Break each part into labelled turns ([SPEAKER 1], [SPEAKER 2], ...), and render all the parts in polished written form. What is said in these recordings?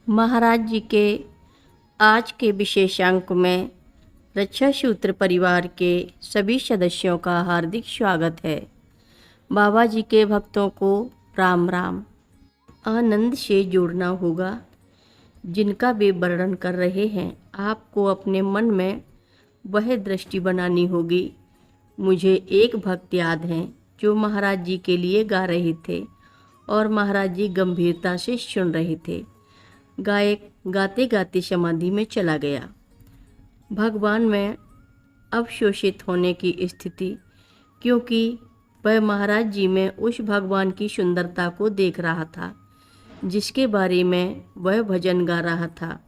[SPEAKER 1] महाराज जी के आज के विशेषांक में रक्षा सूत्र परिवार के सभी सदस्यों का हार्दिक स्वागत है। बाबा जी के भक्तों को राम राम। आनंद से जोड़ना होगा जिनका वे वर्णन कर रहे हैं। आपको अपने मन में वह दृष्टि बनानी होगी। मुझे एक भक्त याद हैं जो महाराज जी के लिए गा रहे थे और महाराज जी गंभीरता से सुन रहे थे। गायक गाते गाते समाधि में चला गया। भगवान में अवशोषित होने की स्थिति, क्योंकि वह महाराज जी में उस भगवान की सुंदरता को देख रहा था जिसके बारे में वह भजन गा रहा था।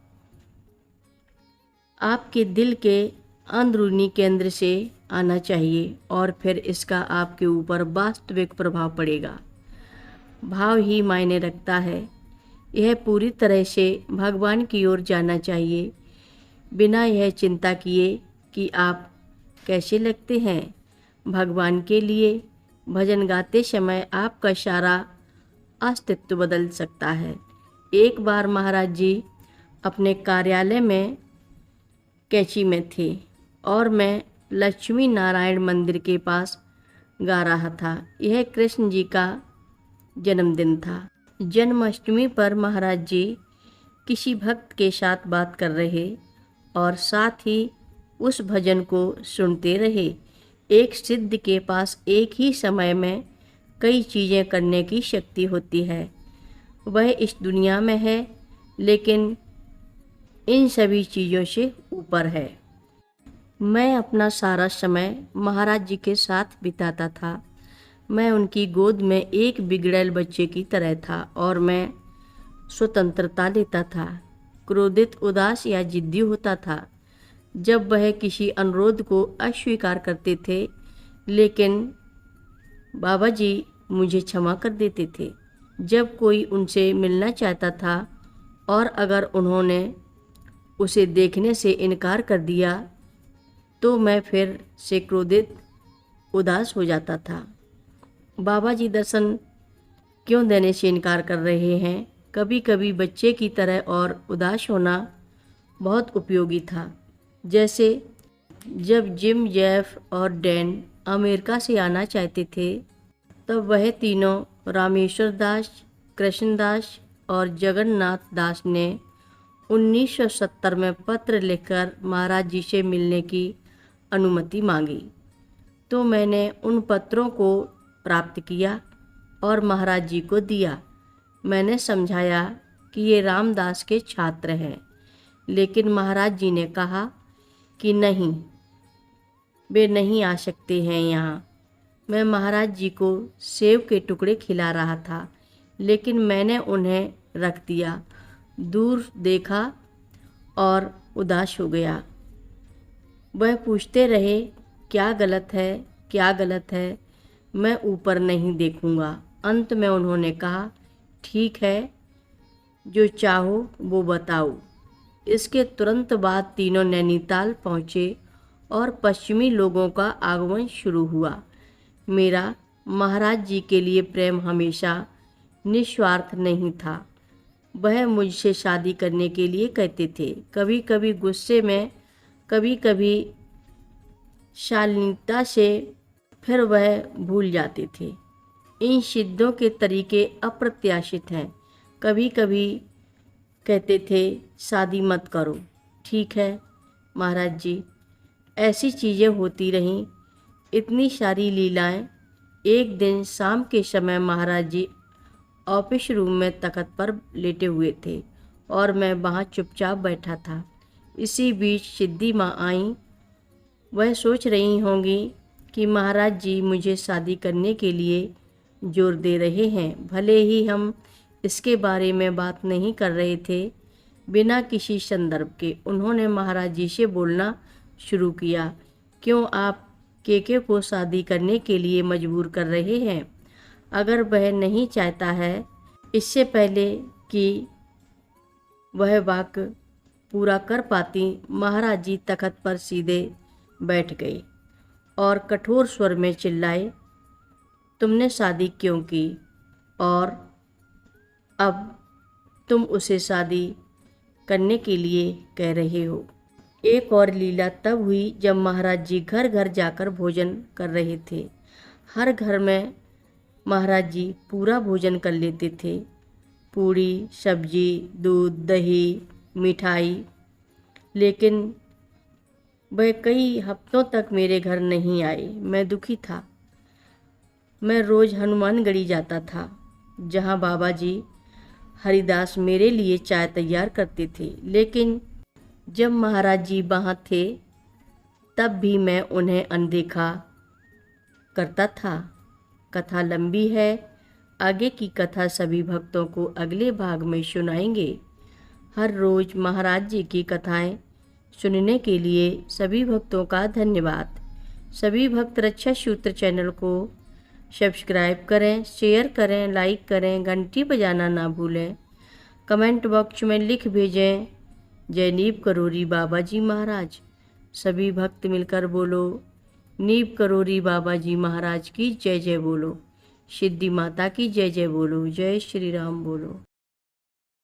[SPEAKER 1] आपके दिल के अंदरूनी केंद्र से आना चाहिए और फिर इसका आपके ऊपर वास्तविक प्रभाव पड़ेगा। भाव ही मायने रखता है। यह पूरी तरह से भगवान की ओर जाना चाहिए, बिना यह चिंता किए कि आप कैसे लगते हैं। भगवान के लिए भजन गाते समय आपका सारा अस्तित्व बदल सकता है। एक बार महाराज जी अपने कार्यालय में कैची में थे और मैं लक्ष्मी नारायण मंदिर के पास गा रहा था। यह कृष्ण जी का जन्मदिन था। जन्माष्टमी पर महाराज जी किसी भक्त के साथ बात कर रहे और साथ ही उस भजन को सुनते रहे। एक सिद्ध के पास एक ही समय में कई चीज़ें करने की शक्ति होती है। वह इस दुनिया में है लेकिन इन सभी चीज़ों से ऊपर है। मैं अपना सारा समय महाराज जी के साथ बिताता था। मैं उनकी गोद में एक बिगड़ैल बच्चे की तरह था और मैं स्वतंत्रता लेता था, क्रोधित, उदास या जिद्दी होता था जब वह किसी अनुरोध को अस्वीकार करते थे, लेकिन बाबा जी मुझे क्षमा कर देते थे। जब कोई उनसे मिलना चाहता था और अगर उन्होंने उसे देखने से इनकार कर दिया तो मैं फिर से क्रोधित, उदास हो जाता था। बाबा जी दर्शन क्यों देने से इनकार कर रहे हैं? कभी कभी बच्चे की तरह और उदास होना बहुत उपयोगी था। जैसे जब जिम, जेफ और डैन अमेरिका से आना चाहते थे तब वह तीनों रामेश्वर दास, कृष्ण दास और जगन्नाथ दास ने 1970 में पत्र लिखकर महाराज जी से मिलने की अनुमति मांगी। तो मैंने उन पत्रों को प्राप्त किया और महाराज जी को दिया। मैंने समझाया कि ये रामदास के छात्र हैं, लेकिन महाराज जी ने कहा कि नहीं, वे नहीं आ सकते हैं यहाँ। मैं महाराज जी को सेब के टुकड़े खिला रहा था, लेकिन मैंने उन्हें रख दिया, दूर देखा और उदास हो गया। वह पूछते रहे, क्या गलत है, क्या गलत है? मैं ऊपर नहीं देखूंगा। अंत में उन्होंने कहा, ठीक है, जो चाहो वो बताओ। इसके तुरंत बाद तीनों नैनीताल पहुँचे और पश्चिमी लोगों का आगमन शुरू हुआ। मेरा महाराज जी के लिए प्रेम हमेशा निस्वार्थ नहीं था। वह मुझसे शादी करने के लिए कहते थे, कभी कभी गुस्से में, कभी कभी शालीनता से, फिर वह भूल जाते थे। इन सिद्धों के तरीके अप्रत्याशित हैं। कभी कभी कहते थे, शादी मत करो। ठीक है महाराज जी। ऐसी चीज़ें होती रहीं, इतनी सारी लीलाएं। एक दिन शाम के समय महाराज जी ऑफिस रूम में तख्त पर लेटे हुए थे और मैं वहाँ चुपचाप बैठा था। इसी बीच सिद्धि माँ आई। वह सोच रही होंगी कि महाराज जी मुझे शादी करने के लिए जोर दे रहे हैं। भले ही हम इसके बारे में बात नहीं कर रहे थे, बिना किसी संदर्भ के उन्होंने महाराज जी से बोलना शुरू किया, क्यों आप केके को शादी करने के लिए मजबूर कर रहे हैं? अगर वह नहीं चाहता है। इससे पहले कि वह वाक्य पूरा कर पाती, महाराज जी तख्त पर सीधे बैठ गए और कठोर स्वर में चिल्लाए, तुमने शादी क्यों की और अब तुम उसे शादी करने के लिए कह रहे हो। एक और लीला तब हुई जब महाराज जी घर घर जाकर भोजन कर रहे थे। हर घर में महाराज जी पूरा भोजन कर लेते थे, पूड़ी सब्जी दूध दही मिठाई, लेकिन वह कई हफ्तों तक मेरे घर नहीं आए। मैं दुखी था। मैं रोज़ हनुमानगढ़ी जाता था, जहाँ बाबा जी हरिदास मेरे लिए चाय तैयार करते थे, लेकिन जब महाराज जी वहाँ थे तब भी मैं उन्हें अनदेखा करता था। कथा लंबी है, आगे की कथा सभी भक्तों को अगले भाग में सुनाएंगे। हर रोज़ महाराज जी की कथाएं सुनने के लिए सभी भक्तों का धन्यवाद। सभी भक्त रक्षा सूत्र चैनल को सब्सक्राइब करें, शेयर करें, लाइक करें, घंटी बजाना ना भूलें। कमेंट बॉक्स में लिख भेजें, जय नीव करोरी बाबा जी महाराज। सभी भक्त मिलकर बोलो, नीव करोरी बाबा जी महाराज की जय जय बोलो। सिद्धि माता की जय जय बोलो। जय श्री राम बोलो।